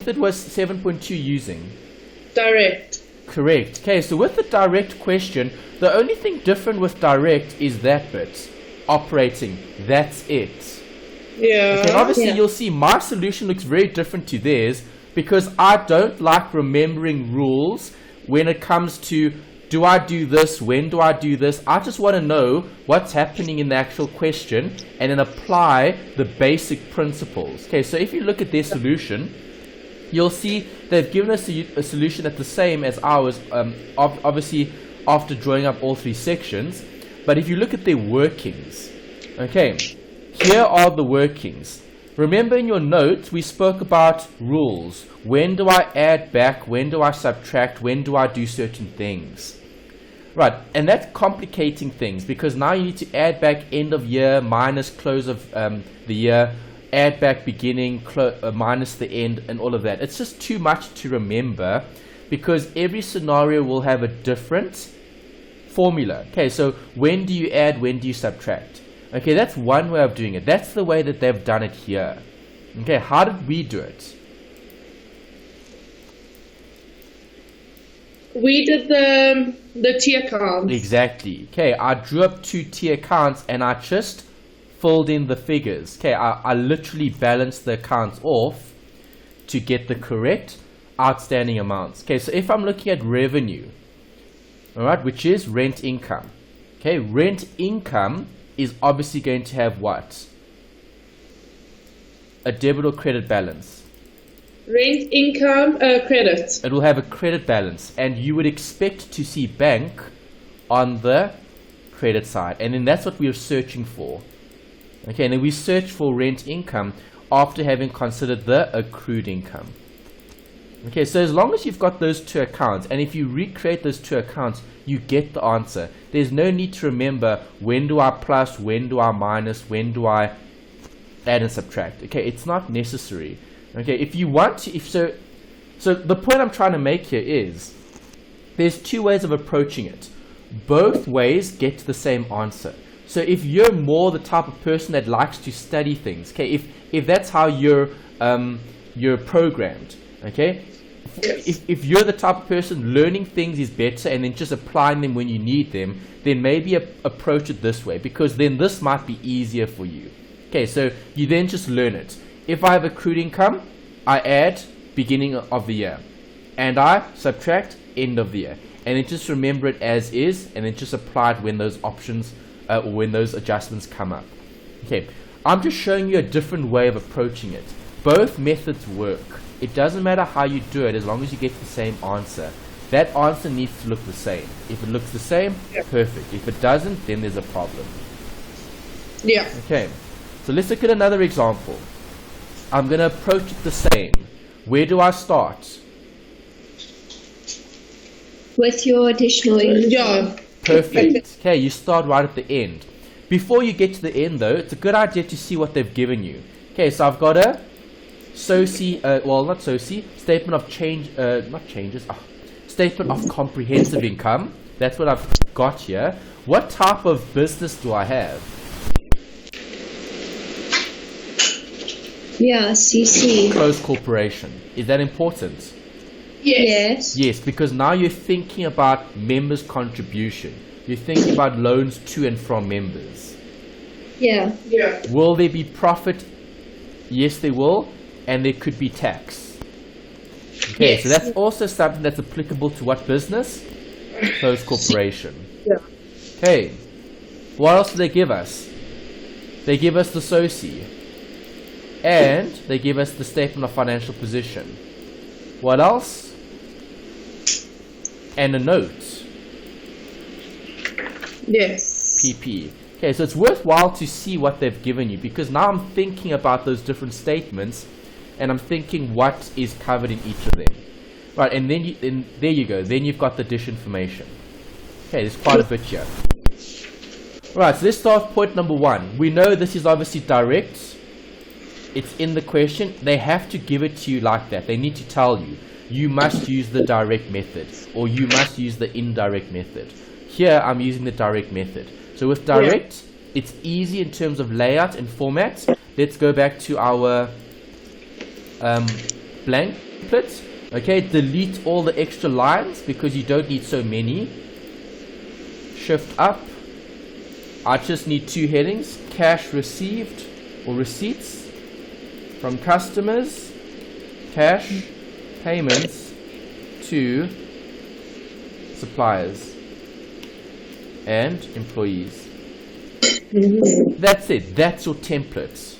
method was 7.2 using? Direct. Correct. Okay, so with the direct question, the only thing different with direct is that bit. Operating. That's it. Yeah. Okay, and obviously you'll see my solution looks very different to theirs because I don't like remembering rules when it comes to do I do this, when do I do this. I just want to know what's happening in the actual question and then apply the basic principles. Okay, so if you look at their solution, you'll see they've given us a solution that's the same as ours, obviously after drawing up all three sections. But if you look at their workings, okay, here are the workings. Remember in your notes, we spoke about rules. When do I add back? When do I subtract? When do I do certain things? Right, and that's complicating things because now you need to add back end of year minus close of the year, add back beginning minus the end and all of that. It's just too much to remember because every scenario will have a different formula. Okay, so when do you add, when do you subtract? Okay, that's one way of doing it. That's the way that they've done it here. Okay, how did we do it? We did the tier counts. Exactly. Okay, I drew up 2 tier counts and I just filled in the figures. Okay, I literally balanced the accounts off to get the correct outstanding amounts. Okay, so if I'm looking at revenue, all right, which is rent income. Okay, rent income is obviously going to have what? A debit or credit balance. Rent income, credit. It will have a credit balance, and you would expect to see bank on the credit side, and then that's what we are searching for. Okay, and then we search for rent income after having considered the accrued income. Okay, so as long as you've got those 2 accounts, and if you recreate those 2 accounts, you get the answer. There's no need to remember when do I plus, when do I minus, when do I add and subtract. Okay, it's not necessary. Okay, if you want to, so the point I'm trying to make here is there's 2 ways of approaching it. Both ways get to the same answer. So if you're more the type of person that likes to study things, okay, if that's how you're programmed, okay, if you're the type of person learning things is better and then just applying them when you need them, then maybe approach it this way because then this might be easier for you. Okay, so you then just learn it. If I have accrued income, I add beginning of the year and I subtract end of the year, and then just remember it as is and then just apply it when those options or when those adjustments come up. Okay, I'm just showing you a different way of approaching it. Both methods work. It doesn't matter how you do it as long as you get the same answer. That answer needs to look the same. If it looks the same, perfect. If it doesn't, then there's a problem. Yeah. Okay, so let's look at another example. I'm going to approach it the same. Where do I start? With your additional income. Yeah. Perfect. Okay, you start right at the end. Before you get to the end though, it's a good idea to see what they've given you. Okay, so I've got a statement of statement of comprehensive income. That's what I've got here. What type of business do I have? Yeah, CC. Closed corporation. Is that important? Yes. Yes, because now you're thinking about members' contribution. You're thinking about loans to and from members. Yeah. Yeah. Will there be profit? Yes, there will. And there could be tax. Okay, Yes. so that's also something that's applicable to what business? Closed corporation. Yeah. Okay, what else do they give us? They give us the SOCI. And they give us the statement of financial position. What else? And a note. Yes. PP. Okay, so it's worthwhile to see what they've given you because now I'm thinking about those different statements and I'm thinking what is covered in each of them. Right, and then there you go. Then you've got the dish information. Okay, there's quite a bit here. Right, so let's start with point number 1. We know this is obviously direct. It's in the question. They have to give it to you like that. They need to tell you, you must use the direct method or you must use the indirect method. Here, I'm using the direct method. So with direct, it's easy in terms of layout and format. Let's go back to our blank. templates. Okay, delete all the extra lines because you don't need so many. Shift up. I just need 2 headings: cash received or receipts from customers, cash payments to suppliers and employees. That's it. That's your templates.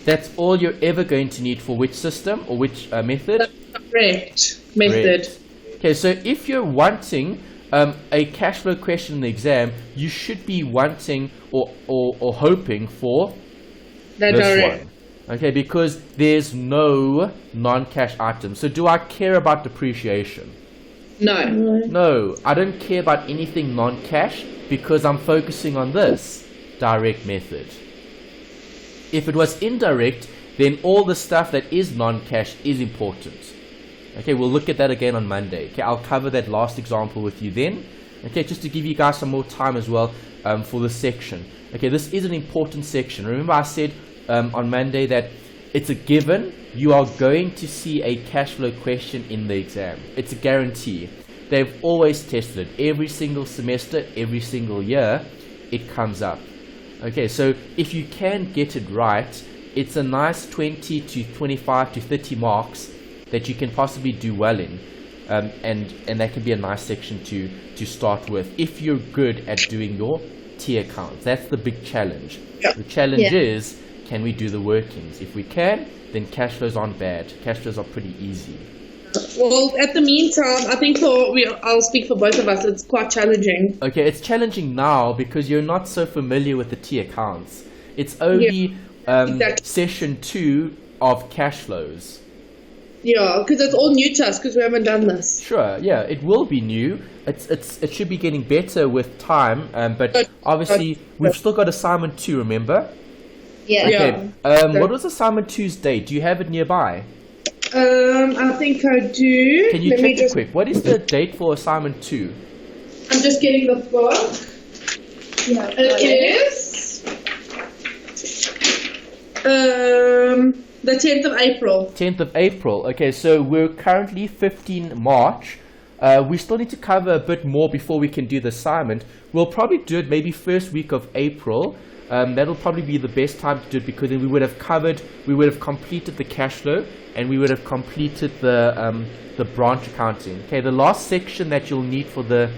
That's all you're ever going to need for which system or which method? Correct method. Correct. Okay, so if you're wanting a cash flow question in the exam, you should be wanting or hoping for The this direct. one. Okay, because there's no non-cash items. So do I care about depreciation? No. No, I don't care about anything non-cash because I'm focusing on this direct method. If it was indirect, then all the stuff that is non-cash is important. Okay, we'll look at that again on Monday. Okay, I'll cover that last example with you then. Okay, just to give you guys some more time as well for this section. Okay, this is an important section. Remember I said on Monday that it's a given. You are going to see a cash flow question in the exam. It's a guarantee. They've always tested it. Every single semester, every single year, it comes up. Okay, so if you can get it right, it's a nice 20 to 25 to 30 marks that you can possibly do well in. And that can be a nice section to start with if you're good at doing your T accounts. That's the big challenge. Yeah. The challenge is, can we do the workings? If we can, then cash flows aren't bad. Cash flows are pretty easy. Well, at the meantime, I think I'll speak for both of us. It's quite challenging. Okay, it's challenging now because you're not so familiar with the T accounts. It's only exactly. session 2 of cash flows. Yeah, because it's all new to us because we haven't done this. Sure, yeah, it will be new. It should be getting better with time, but obviously we've still got assignment 2, remember? Yeah. Okay. Yeah. What was assignment 2's date? Do you have it nearby? I think I do. Can you Let me check it quick? What is the date for assignment 2? I'm just getting the book. Yeah. It is the 10th of April. 10th of April. Okay, so we're currently 15 March. We still need to cover a bit more before we can do the assignment. We'll probably do it maybe first week of April. That'll probably be the best time to do it because then we would have completed the cash flow and we would have completed the branch accounting. Okay, the last section that you'll need for the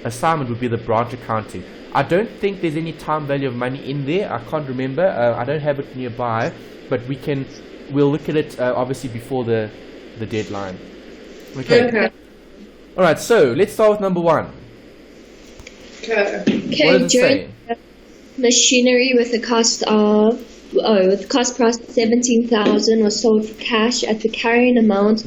assignment would be the branch accounting. I don't think there's any time value of money in there. I can't remember. I don't have it nearby, but we'll look at it obviously before the deadline. Okay. All right. So let's start with number 1. Okay. What does it say? Machinery with a cost price of 17,000 was sold for cash at the carrying amount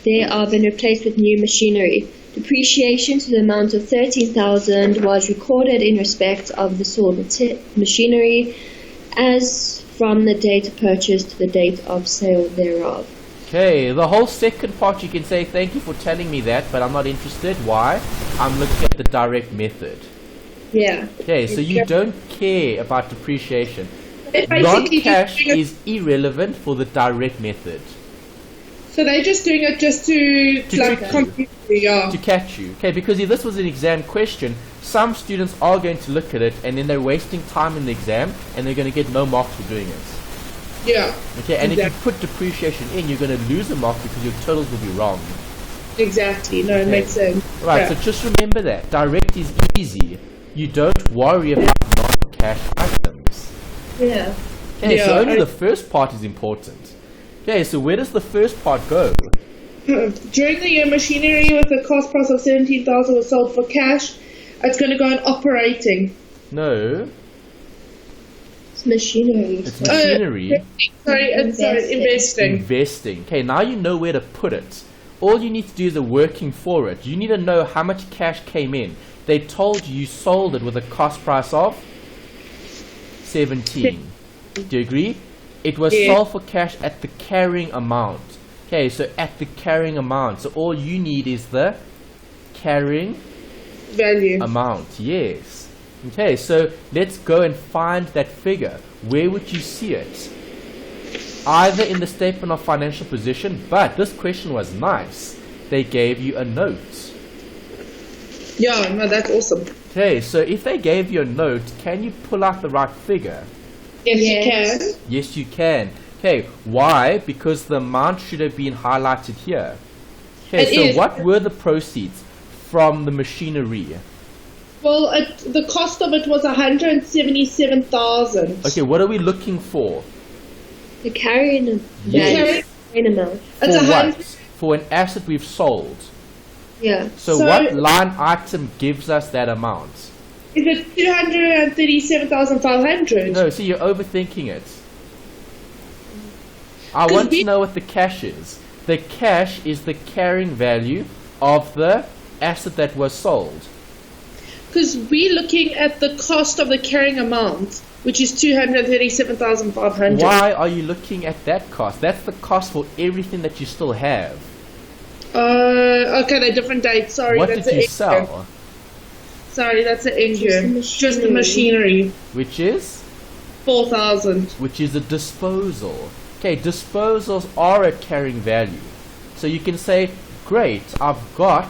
thereof and replaced with new machinery. Depreciation to the amount of 13,000 was recorded in respect of the sold machinery as from the date of purchase to the date of sale thereof. Okay, the whole second part you can say thank you for telling me that, but I'm not interested. Why? I'm looking at the direct method. Yeah. Okay, so you don't care about depreciation. Basically Non-cash is irrelevant for the direct method. So they're just doing it just to trick you. confuse you, yeah. To catch you. Okay, because if this was an exam question, some students are going to look at it and then they're wasting time in the exam and they're going to get no marks for doing it. Yeah. Okay, and exactly. if you put depreciation in, you're going to lose a mark because your totals will be wrong. Exactly. No, it Okay. makes sense. Right, Yeah. so just remember that. Direct is easy. You don't worry about non-cash items. Yeah. Okay, so Yeah, only the first part is important. Okay, so where does the first part go? During the year, machinery with a cost price of 17,000 was sold for cash. It's going to go in operating. No, It's machinery. it's machinery. Sorry, investing. Investing. Okay, now you know where to put it. All you need to do is a working for it. You need to know how much cash came in. They told you sold it with a cost price of 17. Do you agree? It was sold for cash at the carrying amount. Okay, so at the carrying amount. So all you need is the carrying Value. amount. Yes. Okay, so let's go and find that figure. Where would you see it? either in the statement of financial position, but this question was nice. They gave you a note. Yeah, no, that's awesome. Okay, so if they gave you a note, can you pull out the right figure? Yes, Yes. you can. Yes, you can. Okay, why? Because the amount should have been highlighted here. Okay, It so is. what were the proceeds from the machinery? Well, the cost of it was 177,000. Okay, what are we looking for? The carrying Yes. amount. It's For a what? hundred. For an asset we've sold. Yeah. So So- what line item gives us that amount? Is it 237,500? No, see, you're overthinking it. I 'Cause want to we- know what the cash is. The cash is the carrying value of the asset that was sold. Because we're looking at the cost of the carrying amount, which is 237,500. Why are you looking at that cost? That's the cost for everything that you still have. Okay, they're different dates. Sorry, What that's did you an engine. sell? Sorry, that's an engine. Just Just the the machinery. Which is? 4,000. Which is a disposal. Okay, disposals are at carrying value. So you can say, great, I've got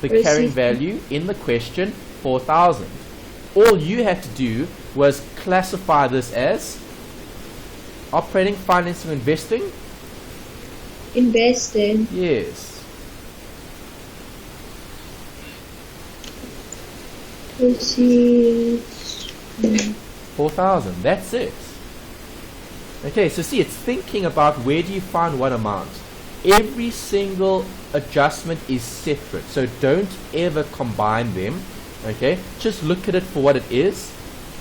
the carrying Receipt. value in the question, 4,000. All you had to do was classify this as operating, financing, investing. Investing. Yes. Proceeds. 4,000. That's it. Okay, so see, it's thinking about where do you find what amount. Every single adjustment is separate, so don't ever combine them. Okay, just look at it for what it is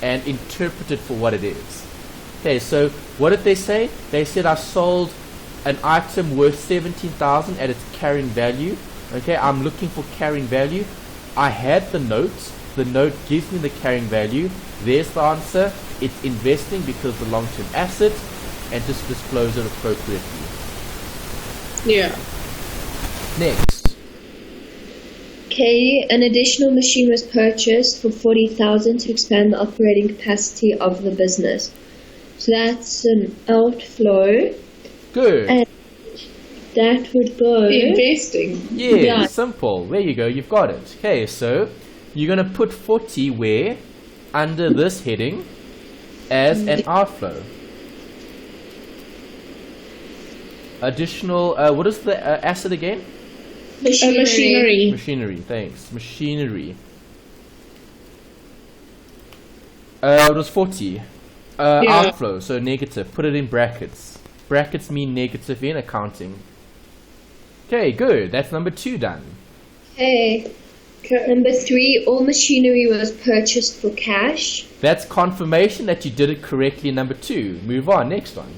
and interpret it for what it is. Okay, so what did they say? They said I sold an item worth 17,000 at its carrying value. Okay, I'm looking for carrying value. I had the note. The note gives me the carrying value. There's the answer. It's investing because the long-term asset, and just disclose it appropriately. Yeah. Next. Okay, an additional machine was purchased for 40,000 to expand the operating capacity of the business. So that's an outflow, Good. and that would go. Investing. Yeah, Yeah. simple. There you go. You've got it. Okay, so you're going to put 40 where? Under this heading as an outflow. Additional, what is the asset again? Machinery. Machinery, thanks. Machinery. It was 40. Yeah. Outflow, so negative. Put it in brackets. Brackets mean negative in accounting. Okay, good. That's number 2 done. Okay. Okay. Number 3, all machinery was purchased for cash. That's confirmation that you did it correctly in number 2. Move on, next one.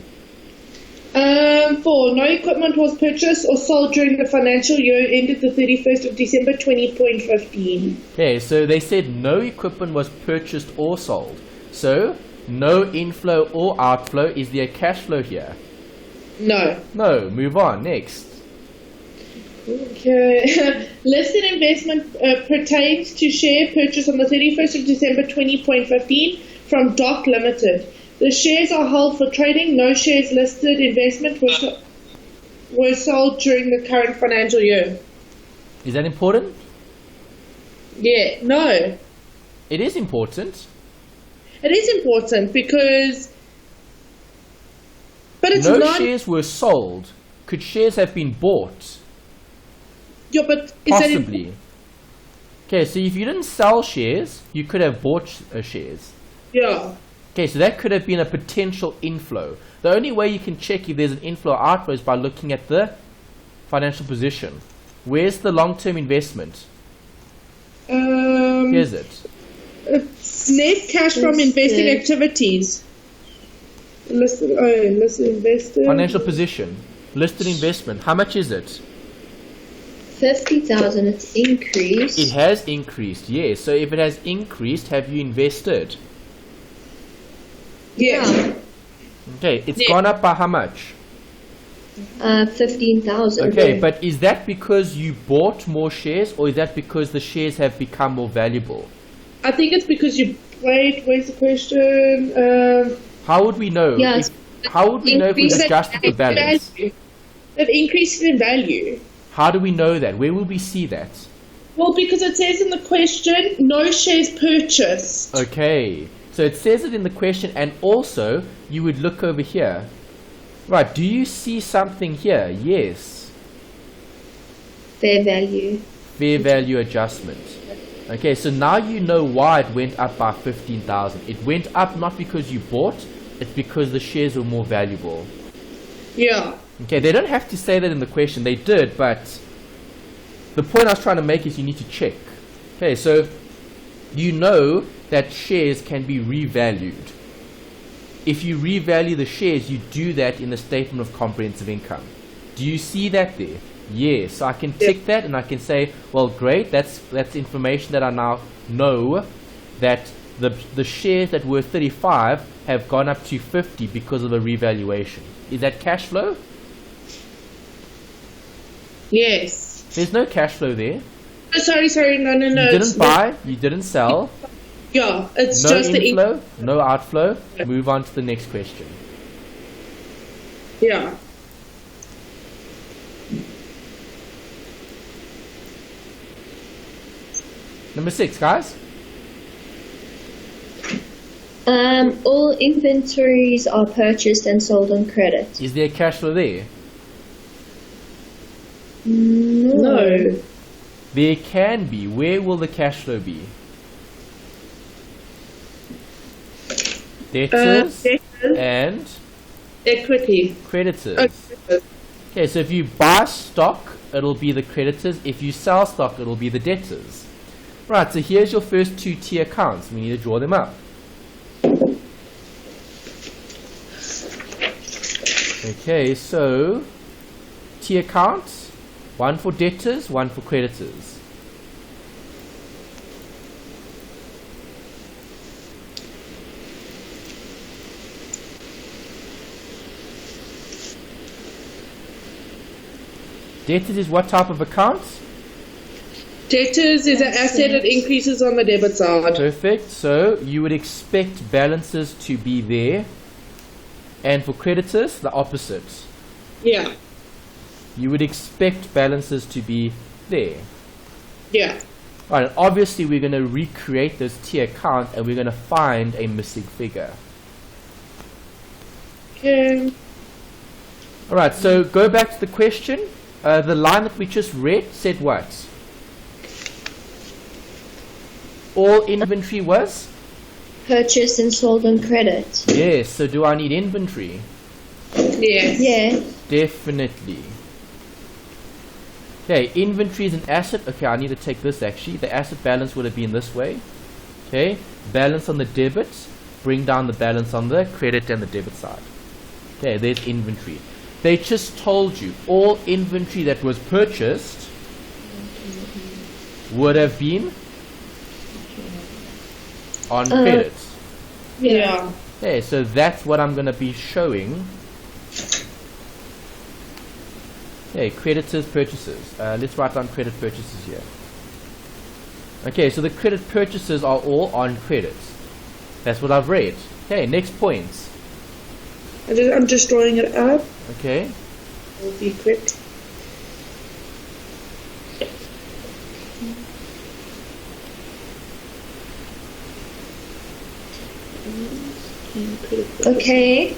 4. No equipment was purchased or sold during the financial year ended the 31st of December 20.15. Okay, so they said no equipment was purchased or sold. So, no inflow or outflow. Is there a cash flow here? No. No, move on, next. Okay. Listed investment pertains to share purchase on the 31st of December 20.15 from Doc Limited. The shares are held for trading. No shares listed investment were sold during the current financial year. Is that important? Yeah, no. It is important. It is important because... But it's No not... shares were sold. Could shares have been bought? Yeah, but is Possibly. Okay, so if you didn't sell shares, you could have bought shares. Yeah. Okay, so that could have been a potential inflow. The only way you can check if there's an inflow or outflow is by looking at the financial position. Where's the long-term investment? Here's it. Net cash from investing activities. Listed invested. Financial position. Listed investment. How much is it? 50,000, it's increased. It has increased, yes. So if it has increased, have you invested? Yeah. Okay, it's Yeah. gone up by how much? 15,000. Okay, but is that because you bought more shares, or is that because the shares have become more valuable? I think it's because you... Where's the question? How would we know? Yes, How would we know if we've adjusted the balance? They've increased in value. How do we know that? Where will we see that? Well, because it says in the question, no shares purchased. Okay, so it says it in the question, and also you would look over here. Right, do you see something here? Yes. Fair value. Fair value adjustment. Okay, so now you know why it went up by 15,000. It went up not because you bought, it's because the shares were more valuable. Yeah. Okay, they don't have to say that in the question. They did, but the point I was trying to make is you need to check. Okay, so you know that shares can be revalued. If you revalue the shares, you do that in the statement of comprehensive income. Do you see that there? Yes, so I can tick that and I can say, well, great, that's information that I now know that the shares that were 35 have gone up to 50 because of a revaluation. Is that cash flow? Yes. There's no cash flow there. Oh, sorry, no. You didn't buy, you didn't sell. Yeah, it's No just inflow, no outflow. Move on to the next question. Yeah. Number 6, guys. All inventories are purchased and sold on credit. Is there cash flow there? No. There can be. Where will the cash flow be? Debtors Debtors. and Equity. creditors. Okay, so if you buy stock, it'll be the creditors. If you sell stock, it'll be the debtors. Right, so here's your first 2 T accounts. We need to draw them up. Okay, so T accounts, one for debtors, one for creditors. Debtors is what type of account? Debtors is an asset that increases on the debit side. Perfect. So you would expect balances to be there. And for creditors, the opposite. Yeah. You would expect balances to be there. Yeah. Right, and obviously we're going to recreate this T account and we're going to find a missing figure. Okay. Alright, so go back to the question. The line that we just read said what? All inventory was? Purchased and sold on credit. Yes, so do I need inventory? Yes. Yeah. Definitely. Okay, inventory is an asset. Okay, I need to take this actually. The asset balance would have been this way. Okay, balance on the debit, bring down the balance on the credit and the debit side. Okay, there's inventory. They just told you all inventory that was purchased would have been on credit. Yeah. Okay, so that's what I'm going to be showing. Okay, creditors, purchases. Let's write down credit purchases here. Okay, so the credit purchases are all on credit. That's what I've read. Okay, next points. I'm just drawing it up. Okay. We'll be quick. Okay.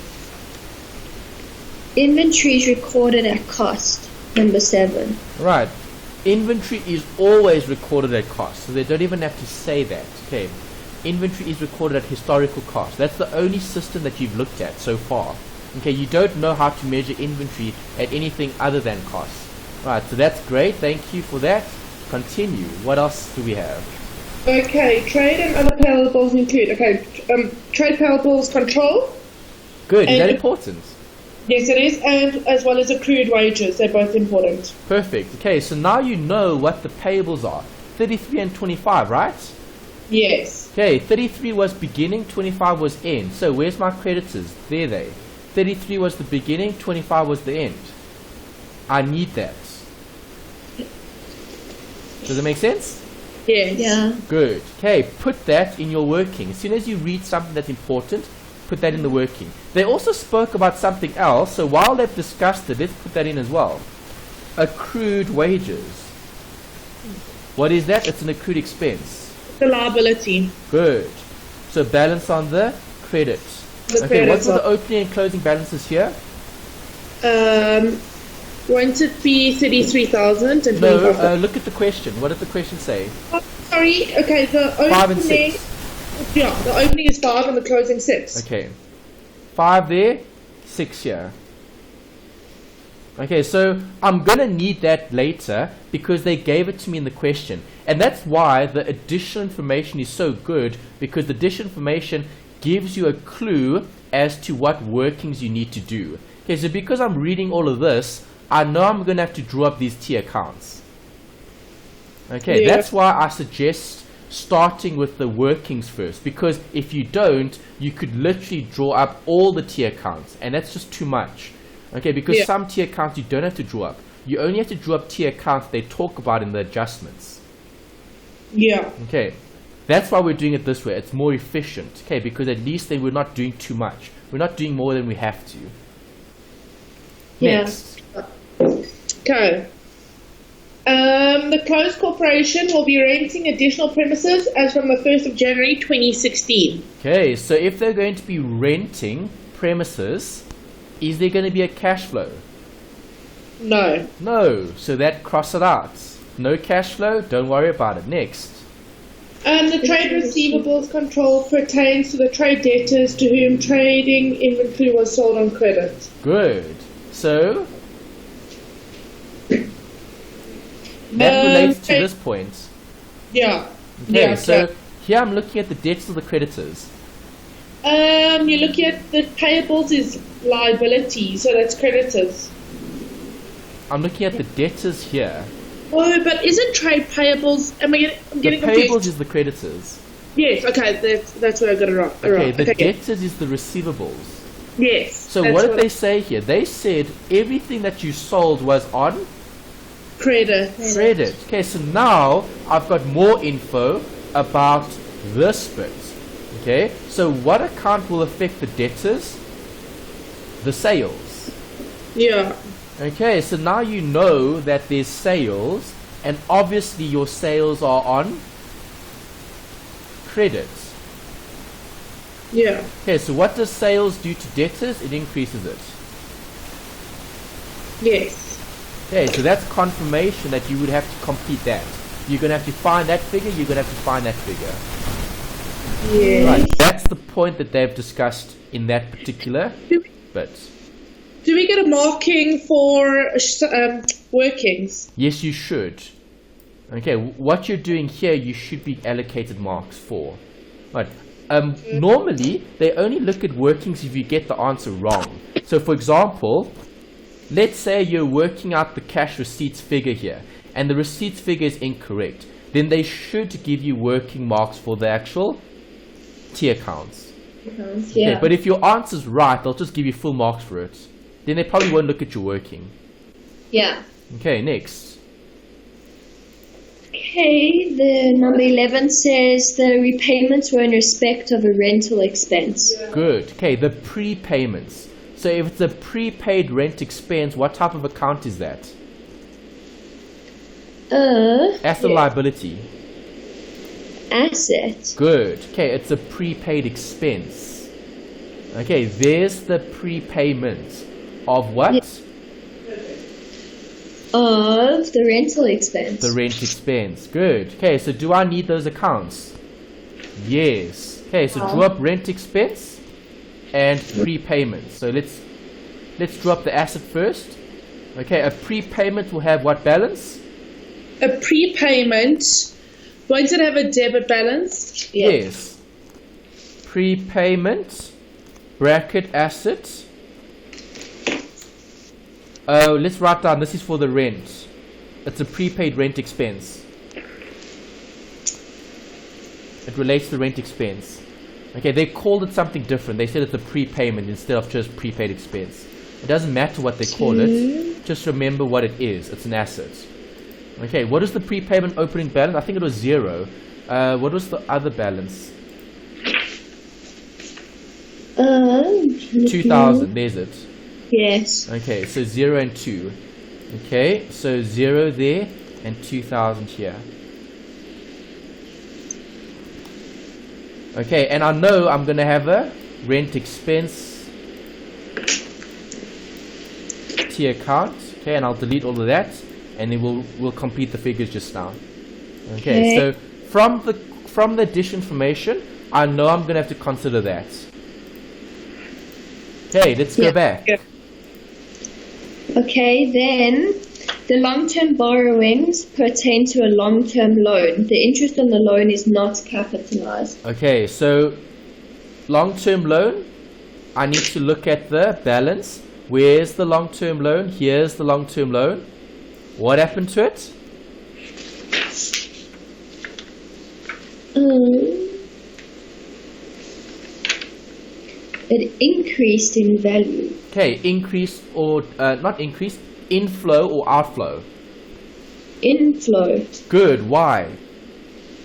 Inventory is recorded at cost. Number 7. Right. Inventory is always recorded at cost, so they don't even have to say that. Okay. Inventory is recorded at historical cost. That's the only system that you've looked at so far. Okay, you don't know how to measure inventory at anything other than cost. Right, so that's great. Thank you for that. Continue. What else do we have? Okay, trade and other payables include, trade payables control. Good. Is that And- important? Yes, it is, and as well as accrued wages. They're both important. Perfect. Okay, so now you know what the payables are. 33 and 25, right? Yes. Okay, 33 was beginning, 25 was end. So where's my creditors? There they. 33 was the beginning, 25 was the end. I need that. Does that make sense? Yes. Yeah. Good. Okay, put that in your working. As soon as you read something that's important, put that in the working. They also spoke about something else, so while they've discussed it, let's put that in as well. Accrued wages. What is that? It's an accrued expense. The liability. Good. So balance on the credit. Okay, what were the opening and closing balances here? Won't it be 33,000 and No, 25,000? look at the question. What did the question say? Oh, sorry, okay, the opening... 5 and 6. Yeah, the opening is 5 and the closing 6. Okay. 5 there, 6 here. Okay, so I'm going to need that later because they gave it to me in the question. And that's why the additional information is so good, because the additional information gives you a clue as to what workings you need to do. Okay, so because I'm reading all of this, I know I'm going to have to draw up these T accounts. Okay, Yeah. that's why I suggest starting with the workings first, because if you don't, you could literally draw up all the T accounts, and that's just too much. Okay, because Yeah. some T accounts you don't have to draw up. You only have to draw up T accounts they talk about in the adjustments. Yeah. Okay, that's why we're doing it this way. It's more efficient. Okay, because at least then we're not doing too much. We're not doing more than we have to. Yeah. Next. Okay. The closed corporation will be renting additional premises as from the 1st of January 2016. Okay, so if they're going to be renting premises, is there going to be a cash flow? No. No, so that cross it out. No cash flow, don't worry about it. Next. The trade receivables control pertains to the trade debtors to whom trading inventory was sold on credit. Good. So that relates to this point. Yeah. Okay, Yeah, so okay. here I'm looking at the debts of the creditors. You're looking at the payables is liability, so that's creditors. I'm looking at the debtors here. Oh, but isn't trade payables? I'm The getting payables confused. is the creditors. Yes, okay, that's where I got it wrong. Okay, the okay. debtors is the receivables. Yes. So that's what did they say here? They said everything that you sold was on Credit. credit. Okay, so now I've got more info about this bit. Okay, so what account will affect the debtors? The sales. Yeah. Okay, so now you know that there's sales, and obviously your sales are on credit. Yeah. Okay, so what does sales do to debtors? It increases it. Yes. Okay, so that's confirmation that you would have to complete that. You're going to have to find that figure, you're going to have to find that figure. Yeah. Right, that's the point that they've discussed in that particular bit. Do we get a marking for workings? Yes, you should. Okay, what you're doing here, you should be allocated marks for. Right. Normally, they only look at workings if you get the answer wrong. So, for example, let's say you're working out the cash receipts figure here, and the receipts figure is incorrect. Then they should give you working marks for the actual T accounts. Yeah. Okay, but if your answer's right, they'll just give you full marks for it. Then they probably won't look at your working. Yeah. Okay, next. Okay, the number 11 says the repayments were in respect of a rental expense. Good. Okay, the prepayments. So if it's a prepaid rent expense, what type of account is that? Asset liability. Asset. Good. Okay, it's a prepaid expense. Okay, there's the prepayment of what? Of the rental expense. The rent expense. Good. Okay, so do I need those accounts? Yes. Okay, so draw up rent expense and prepayment. So let's draw up the asset first. Okay, a prepayment will have what balance? A prepayment. Won't it have a debit balance? Yeah. Yes. Prepayment, bracket asset. Oh, let's write down, this is for the rent. It's a prepaid rent expense. It relates to the rent expense. Okay, they called it something different. They said it's a prepayment instead of just prepaid expense. It doesn't matter what they call it. Just remember what it is. It's an asset. Okay, what is the prepayment opening balance? I think it was 0. What was the other balance? 2,000, there's it. Yes. Okay, so 0 and 2. Okay, so 0 there and 2,000 here. Okay, and I know I'm going to have a rent expense T account. Okay, and I'll delete all of that, and then we'll complete the figures just now. Okay, so from the dish information, I know I'm going to have to consider that. Okay, let's go back. Yeah. Okay, then the long-term borrowings pertain to a long-term loan. The interest on the loan is not capitalized. Okay, so long-term loan, I need to look at the balance. Where's the long-term loan? Here's the long-term loan. What happened to it? It increased in value. Okay, increase or not increase, inflow or outflow? Inflow. Good, why?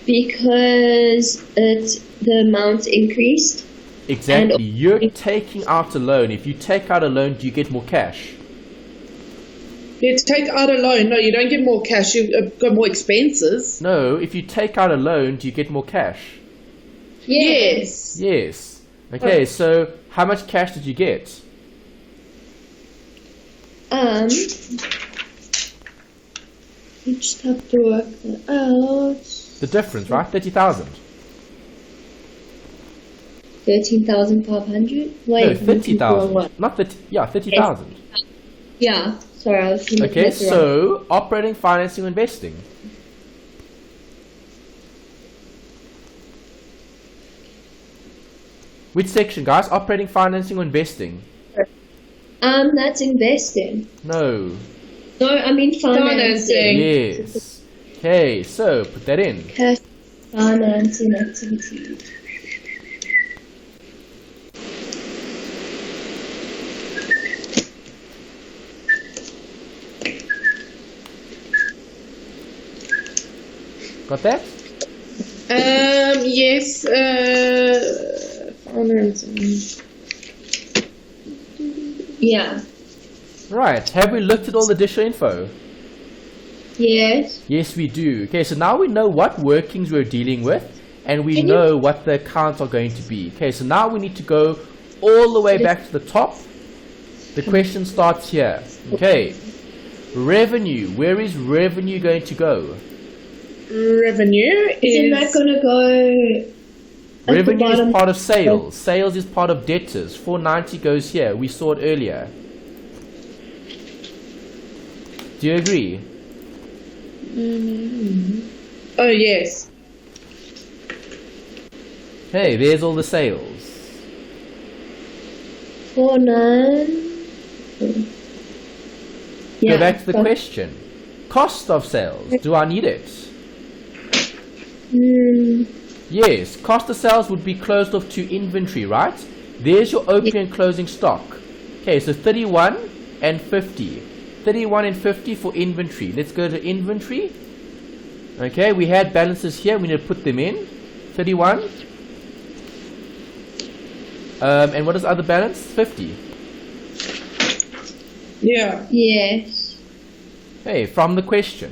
Because the amount increased. Exactly, you're taking out a loan. If you take out a loan, do you get more cash? You take out a loan. No, you don't get more cash. You've got more expenses. No, if you take out a loan, do you get more cash? Yes. Yes. Okay, so how much cash did you get? You just have to work that out. The difference, right? 30,000. 13,500? Wait, No, 30,000. Not 30, yeah, 30,000. Yeah, sorry, I was looking Okay, at the wrong. so operating, financing, investing. Which section, guys? Operating, financing, or investing? That's investing. No. No, I mean financing. Yes. Okay, so put that in. Cash financing activities. Got that? Yes. Financing. Yeah. Right. Have we looked at all the additional info? Yes. Yes, we do. Okay, so now we know what workings we're dealing with, and we know what the accounts are going to be. Okay, so now we need to go all the way back to the top. The question starts here. Okay. Revenue. Where is revenue going to go? Revenue Isn't that going to go... at the Revenue is bottom? part of sales. Sales is part of debtors. 490 goes here. We saw it earlier. Do you agree? Oh, yes. Okay, there's all the sales. 49. Go back to the question. Cost of sales. Do I need it? Yes, cost of sales would be closed off to inventory, right? There's your opening and closing stock. Okay, so 31 and 50. 31 and 50 for inventory. Let's go to inventory. Okay, we had balances here. We need to put them in. 31. And what is the other balance? 50. Yeah. Yes. Hey, from the question.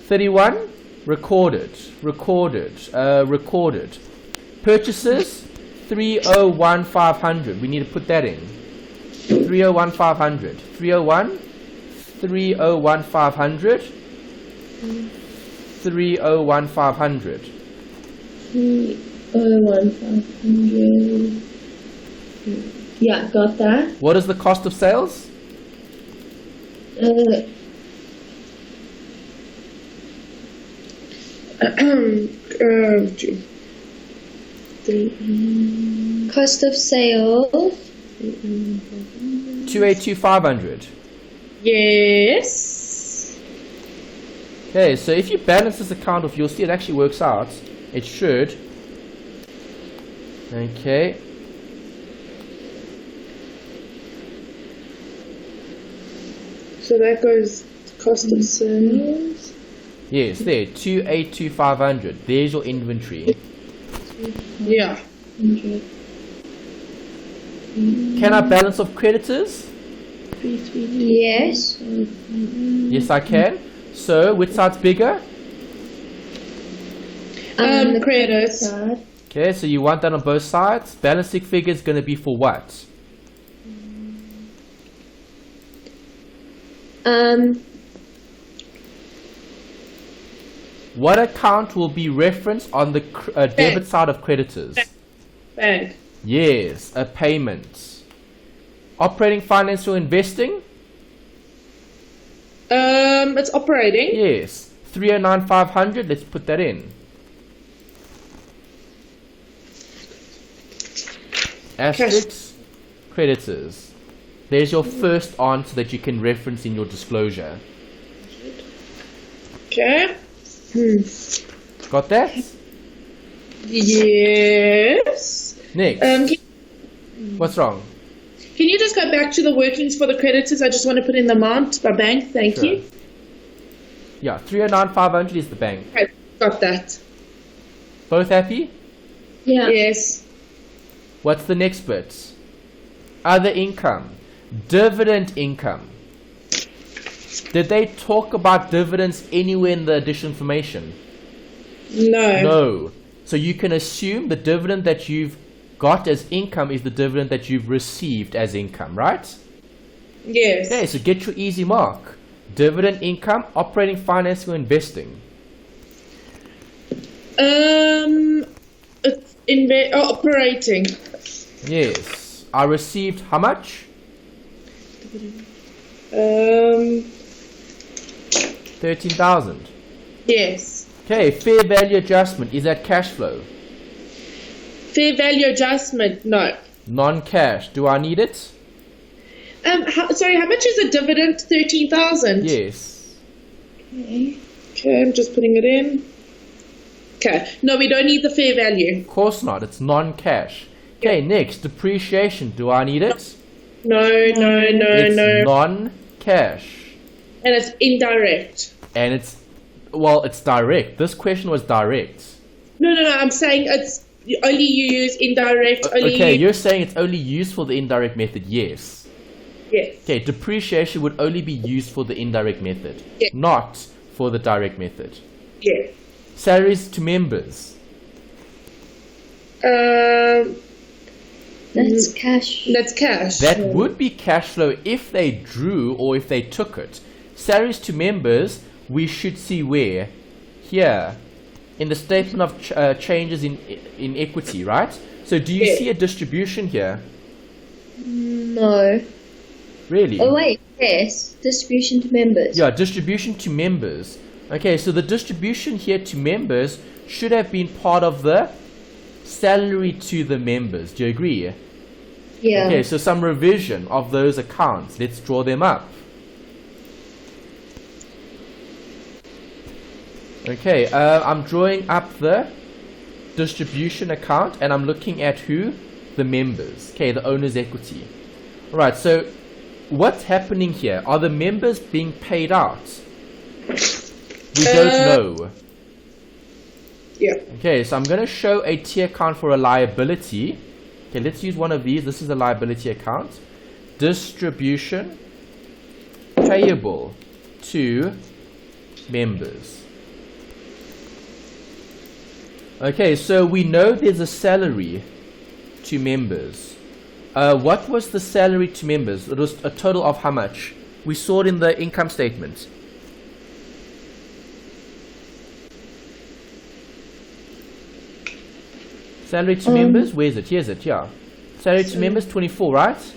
31, recorded. Purchases, 301,500. We need to put that in. 301,500. 301,500. 301,500. 301,500. Yeah, got that. What is the cost of sales? Cost of sales. 282,500. Yes. Okay, so if you balance this account off, you'll see it actually works out. It should. Okay. So that goes cost of sales. Yes, there, 282,500. There's your inventory. Yeah. Can I balance off creditors? Yes. Yes, I can. So, which side's bigger? The Credits. side. Okay, so you want that on both sides. Balancing figure is going to be for what? What account will be referenced on the debit side of creditors? Bank. Yes, a payment. Operating, finance, or investing? It's operating. Yes. 309,500, let's put that in. Asterisks, creditors. There's your first answer that you can reference in your disclosure. Okay. Got that? Yes. Next. What's wrong? Can you just go back to the workings for the creditors? I just want to put in the amount by bank. Thank Sure. you. Yeah, 309,500 is the bank. Okay, got that. Both happy? Yeah. Yes. What's the next bit? Other income. Dividend income. Did they talk about dividends anywhere in the additional information? No. No. So you can assume the dividend that you've got as income is the dividend that you've received as income, right? Yes. Okay, so get your easy mark. Dividend income, operating, financing, or investing. It's operating. Yes. I received how much? 13,000. Yes. Okay, fair value adjustment. Is that cash flow? Fair value adjustment. No. Non-cash. Do I need it? Sorry, how much is a dividend? 13,000. Yes. Okay, I'm just putting it in. Okay. No, we don't need the fair value. Of course not. It's non-cash. Okay, next. Depreciation. Do I need it? No. It's No. non-cash. And it's indirect. And it's direct. This question was direct. No. I'm saying it's only you use indirect. Okay, you're saying it's only used for the indirect method. Yes. Yes. Okay, depreciation would only be used for the indirect method, Yeah. not for the direct method. Yes. Salaries to members. That's cash. That's cash. That would be cash flow if they drew or if they took it. Salaries to members, we should see where? Here, in the statement of changes in equity, right? So do you Yeah. see a distribution here? No. Really? Oh wait, yes. Distribution to members. Yeah, distribution to members. Okay, so the distribution here to members should have been part of the salary to the members. Do you agree? Yeah. Okay, so some revision of those accounts. Let's draw them up. Okay, I'm drawing up the distribution account and I'm looking at who? The members. Okay, the owner's equity. Alright, so what's happening here? Are the members being paid out? We don't know. Yeah. Okay, so I'm going to show a T account for a liability. Okay, let's use one of these. This is a liability account. Distribution payable to members. Okay, so we know there's a salary to members. What was the salary to members? It was a total of how much? We saw it in the income statement. Salary to members, where is it? Here's it, yeah. Salary to members, 24, right?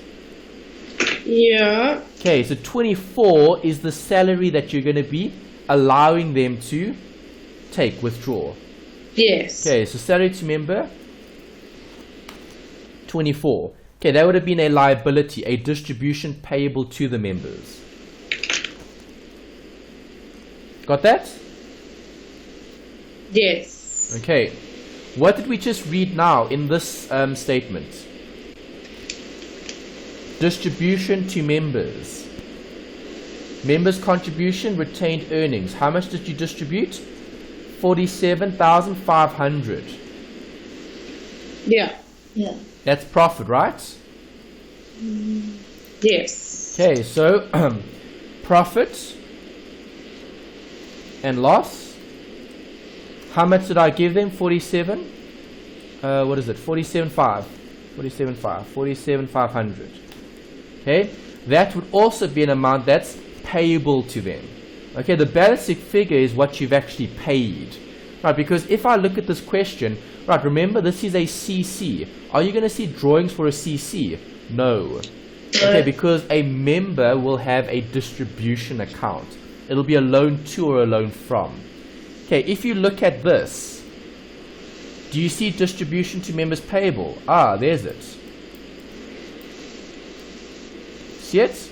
Yeah. Okay, so 24 is the salary that you're going to be allowing them to withdraw. Yes. Okay, so salary to member, 24. Okay, that would have been a liability, a distribution payable to the members. Got that? Yes. Okay. What did we just read now in this statement? Distribution to members. Members' contribution, retained earnings. How much did you distribute? 47,500. Yeah. Yeah. That's profit, right? Yes. Okay, so profit and loss. How much did I give them? 47. What is it? 47.5. 47.500. Okay, that would also be an amount that's payable to them. Okay, the balancing figure is what you've actually paid. Right, because if I look at this question, right, remember this is a CC. Are you going to see drawings for a CC? No. Okay, because a member will have a distribution account. It'll be a loan to or a loan from. Okay, if you look at this, do you see distribution to members payable? Ah, there's it. See it?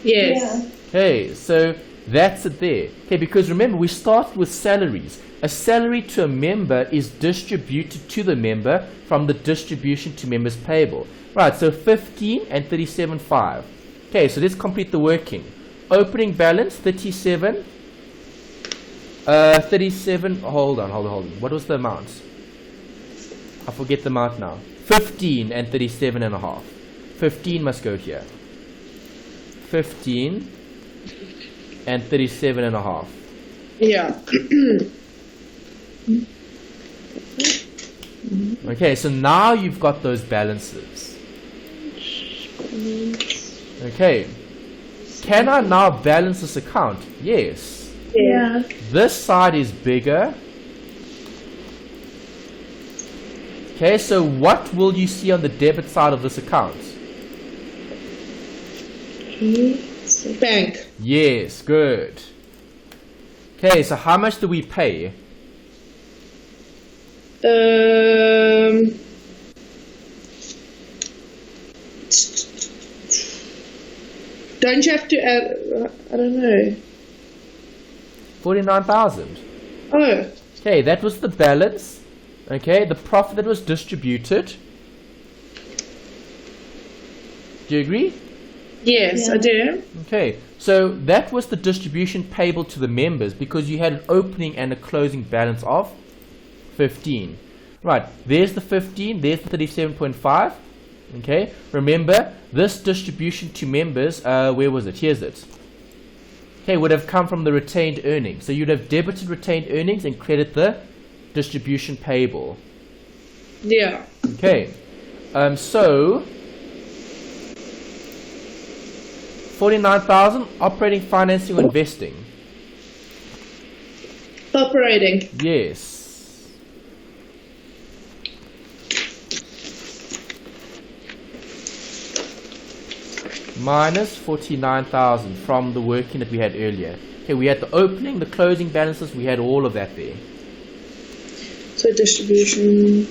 Yes. Yeah. Okay, so that's it there. Okay, because remember we started with salaries. A salary to a member is distributed to the member from the distribution to members payable. Right, so 15 and 37.5. Okay, so let's complete the working. Opening balance 37. 37. Hold on. What was the amount? I forget the amount now. 15 and 37.5. 15 must go here. 15 and 37.5. Yeah. Okay, so now you've got those balances. Okay. Can I now balance this account? Yes. Yeah. This side is bigger. Okay, so what will you see on the debit side of this account? Bank. Yes, good. Okay, so how much do we pay? Don't you have to add? I don't know. 49,000. Oh. Okay, that was the balance. Okay, the profit that was distributed. Do you agree? Yes, Yeah. I do. Okay, so that was the distribution payable to the members because you had an opening and a closing balance of 15. Right, there's the 15, there's the 37.5. Okay, remember this distribution to members, where was it? Here's it. Okay, would have come from the retained earnings. So you'd have debited retained earnings and credit the distribution payable. Yeah. Okay, so 49,000 operating, financing, or investing. Operating. Yes. Minus 49,000 from the working that we had earlier. Okay, we had the opening, the closing balances, we had all of that there. So distribution.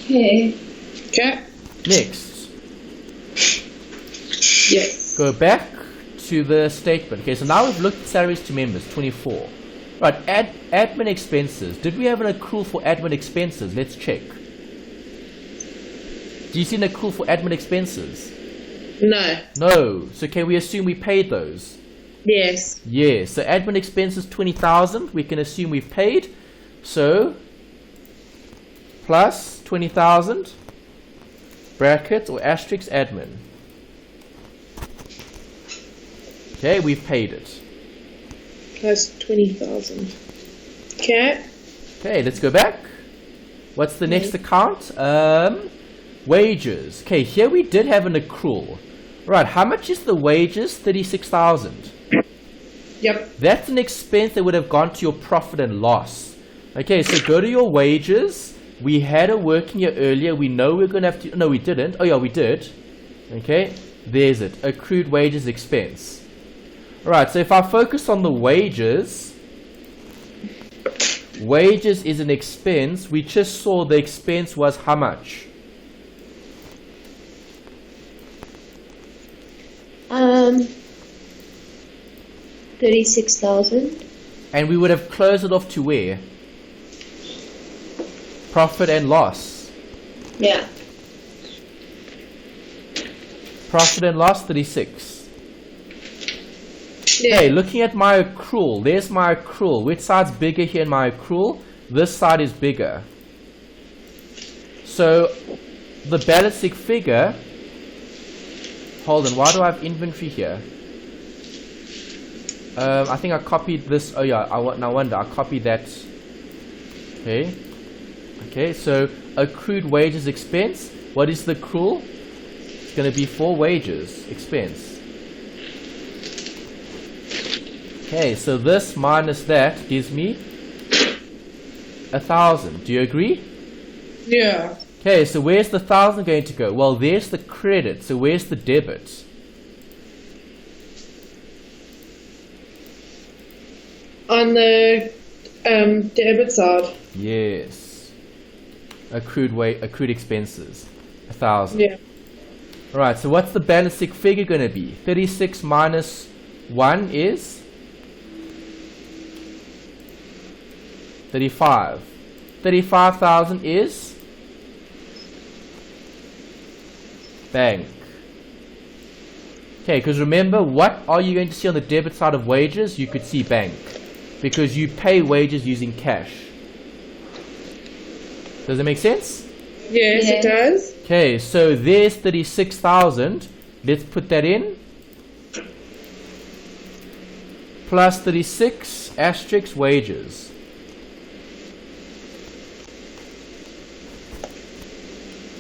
Okay. Okay. Next, Yes. go back to the statement. Okay, so now we've looked at salaries to members, 24. Right, admin expenses. Did we have an accrual for admin expenses? Let's check. Do you see an accrual for admin expenses? No. No. So can we assume we paid those? Yes. Yes. So admin expenses 20,000. We can assume we've paid. So plus 20,000 brackets or asterisk admin. Okay, we've paid it. Plus 20,000. Okay. Okay, let's go back. What's the next account? Wages. Okay, here we did have an accrual. Right, how much is the wages? 36,000. Yep. That's an expense that would have gone to your profit and loss. Okay, so go to your wages. We had a working year earlier. We know we're going to have to... No, we didn't. Oh, yeah, we did. Okay, there's it. Accrued wages expense. Alright, so if I focus on the wages... Wages is an expense. We just saw the expense was how much? 36,000. And we would have closed it off to where? Profit and loss. Yeah. Profit and loss, 36. Yeah. Okay, looking at my accrual. There's my accrual. Which side's bigger here in my accrual? This side is bigger. So the balancing figure, hold on, why do I have inventory here? I think I copied this. Oh yeah, no wonder I copied that. Okay, so accrued wages expense. What is the accrual? It's going to be for wages expense. Okay, so this minus that gives me 1,000. Do you agree? Yeah. Okay, so where's the 1,000 going to go? Well, there's the credit. So where's the debit? On the debit side. Yes. Accrued expenses. 1,000. Yeah. Alright, so what's the balancing figure going to be? 36 minus 1 is 35. 35,000 is bank. Okay, because remember, what are you going to see on the debit side of wages? You could see bank, because you pay wages using cash. Does it make sense? Yes, it does. Okay, so there's 36,000. Let's put that in. Plus 36 asterisk wages.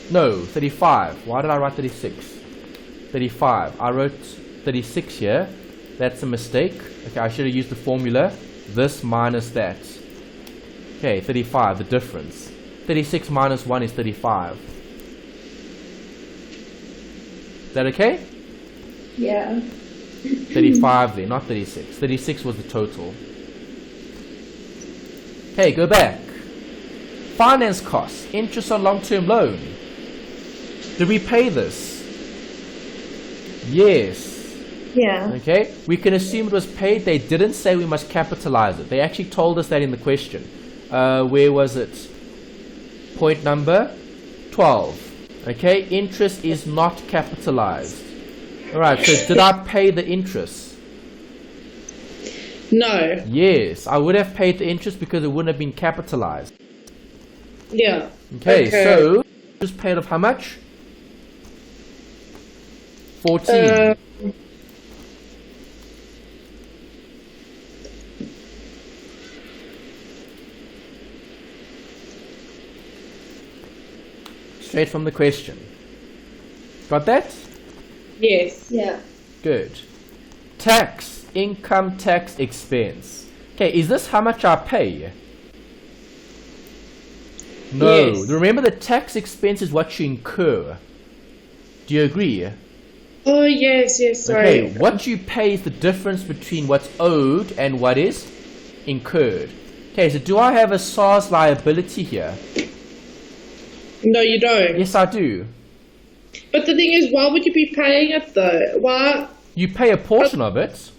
No, 35. Why did I write 36? 35. I wrote 36 here. That's a mistake. Okay, I should have used the formula. This minus that. Okay, 35, the difference. 36 minus 1 is 35. Is that okay? Yeah. 35 there, not 36. 36 was the total. Okay, go back. Finance costs, interest on long-term loan. Did we pay this? Yes. Yeah. Okay, we can assume it was paid. They didn't say we must capitalize it. They actually told us that in the question. Where was it? Point number 12. Okay, interest is not capitalized. Alright, so did I pay the interest? No. Yes, I would have paid the interest because it wouldn't have been capitalized. Yeah. Okay, so just paid off how much? 14. Straight from the question. Got that? Yes. Yeah. Good. Tax, income tax expense. Okay, is this how much I pay? No. Yes. Remember, the tax expense is what you incur. Do you agree? Oh, yes, sorry. Okay, what you pay is the difference between what's owed and what is incurred. Okay, so do I have a SARS liability here? No, you don't. Yes, I do. But the thing is, why would you be paying it though? Why? You pay a portion of it.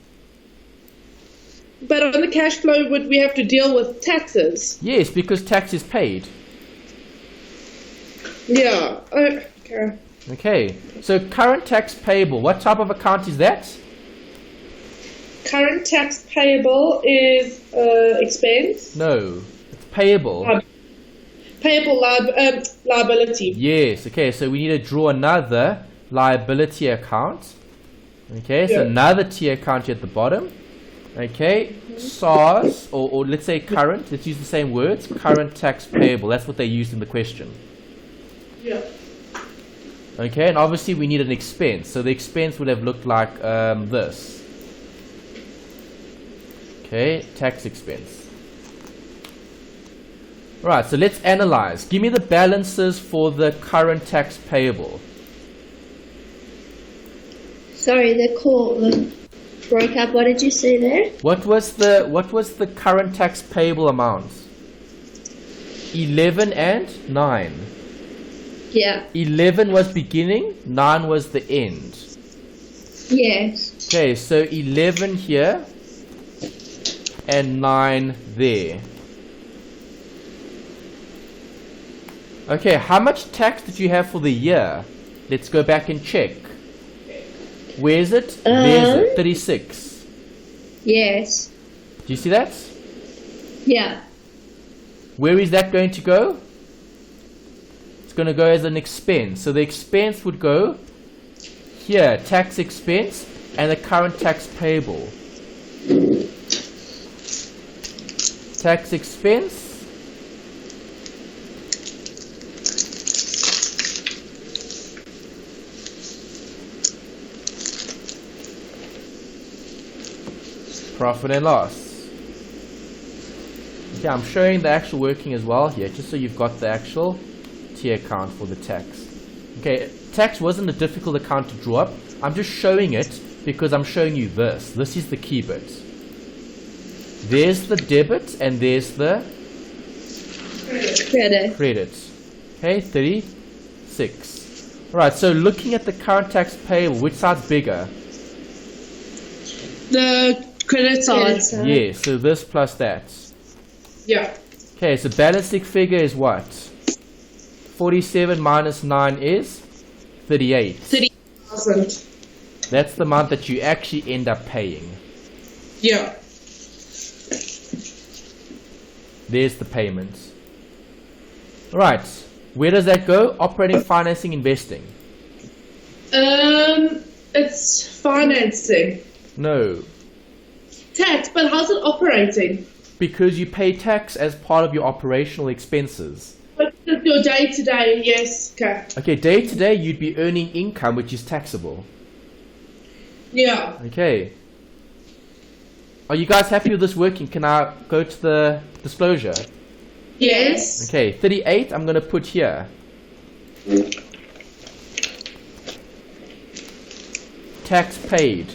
But on the cash flow, would we have to deal with taxes? Yes, because tax is paid. Yeah. Okay. Okay, so current tax payable. What type of account is that? Current tax payable is expense. No, it's payable. Payable liability. Yes, okay, so we need to draw another liability account. Okay, so Yeah. another T account here at the bottom. Okay, SARS, or let's say current, let's use the same words, current tax payable. That's what they used in the question. Yeah. Okay, and obviously we need an expense. So the expense would have looked like this. Okay, tax expense. Right, so let's analyze. Give me the balances for the current tax payable. Sorry, the call broke up. What did you say there? What was the current tax payable amount? 11 and 9. Yeah. 11 was beginning, 9 was the end. Yes. Okay, so 11 here and 9 there. Okay, how much tax did you have for the year? Let's go back and check. Where is it? There's it, 36. Yes. Do you see that? Yeah. Where is that going to go? It's going to go as an expense. So the expense would go here, tax expense, and the current tax payable. Tax expense. Profit and loss. Okay, I'm showing the actual working as well here, just so you've got the actual T account for the tax. Okay, tax wasn't a difficult account to draw up. I'm just showing it because I'm showing you this. This is the key bit. There's the debit and there's the credit. Okay, 36. Alright, so looking at the current tax payable, which side's bigger? The credit side. Yeah, so this plus that. Yeah. Okay, so balancing figure is what? 47 minus 9 is 38. 30,000. That's the amount that you actually end up paying. Yeah. There's the payment. Alright, where does that go? Operating, financing, investing. It's financing. No, Tax, but how's it operating? because you pay tax as part of your operational expenses. But your day to day, yes, okay. Okay, day to day you'd be earning income which is taxable. Yeah. Okay. Are you guys happy with this working? Can I go to the disclosure? Yes. Okay, 38 I'm going to put here. Tax paid.